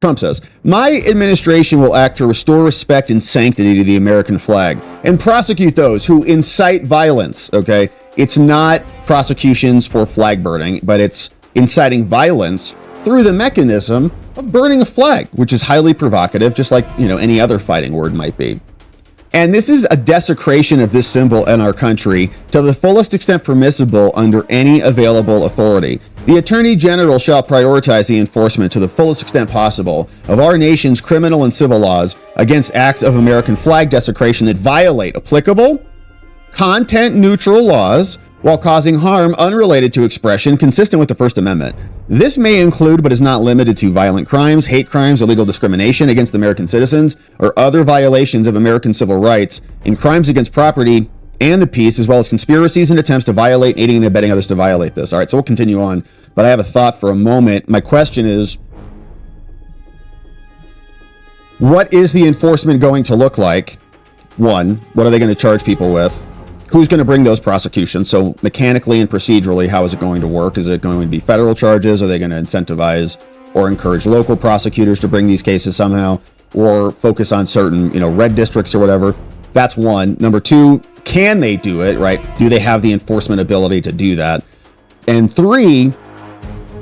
Trump says, my administration will act to restore respect and sanctity to the American flag and prosecute those who incite violence. Okay. It's not prosecutions for flag burning, but it's inciting violence through the mechanism of burning a flag, which is highly provocative, just like, any other fighting word might be. And this is a desecration of this symbol in our country to the fullest extent permissible under any available authority. The Attorney General shall prioritize the enforcement to the fullest extent possible of our nation's criminal and civil laws against acts of American flag desecration that violate applicable, content-neutral laws while causing harm unrelated to expression consistent with the First Amendment. This may include, but is not limited to, violent crimes, hate crimes, illegal discrimination against American citizens, or other violations of American civil rights, and crimes against property and the peace, as well as conspiracies and attempts to violate, aiding and abetting others to violate this. All right, so we'll continue on, but I have a thought for a moment. My question is, what is the enforcement going to look like? One, what are they going to charge people with? Who's going to bring those prosecutions? So mechanically and procedurally, how is it going to work? Is it going to be federal charges? Are they going to incentivize or encourage local prosecutors to bring these cases somehow, or focus on certain, red districts or whatever? That's one. Number two, can they do it, right? Do they have the enforcement ability to do that? And three,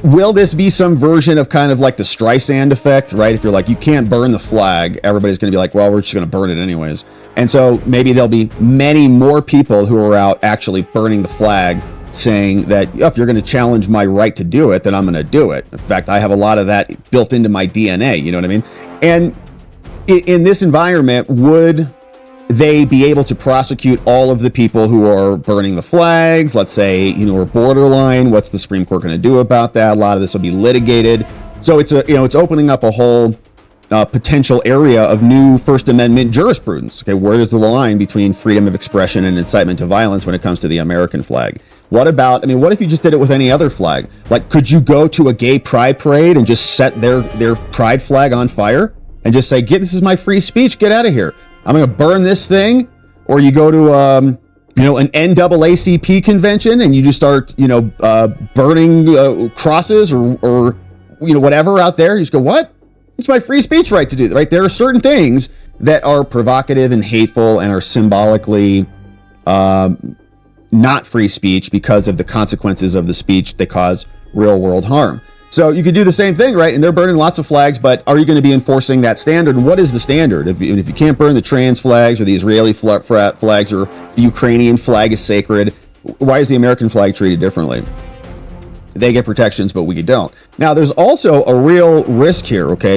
will this be some version of kind of like the Streisand effect, right? If you're like, you can't burn the flag, everybody's going to be like, well, we're just going to burn it anyways. And so maybe there'll be many more people who are out actually burning the flag, saying that if you're going to challenge my right to do it, then I'm going to do it. In fact, I have a lot of that built into my DNA, you know what I mean? And in this environment, would they be able to prosecute all of the people who are burning the flags? Let's say, we're borderline. What's the Supreme Court going to do about that? A lot of this will be litigated. So it's it's opening up a whole potential area of new First Amendment jurisprudence. Okay, where is the line between freedom of expression and incitement to violence when it comes to the American flag? What about, what if you just did it with any other flag? Like, could you go to a gay pride parade and just set their pride flag on fire and just say, this is my free speech, get out of here, I'm going to burn this thing? Or you go to, an NAACP convention and you just start, burning crosses or whatever out there. You just go, what? It's my free speech right to do that, right? There are certain things that are provocative and hateful and are symbolically not free speech because of the consequences of the speech that cause real world harm. So you could do the same thing, right? And they're burning lots of flags, but are you going to be enforcing that standard? And what is the standard? If you can't burn the trans flags or the Israeli flags, or the Ukrainian flag is sacred, why is the American flag treated differently? They get protections, but we don't. Now, there's also a real risk here, okay?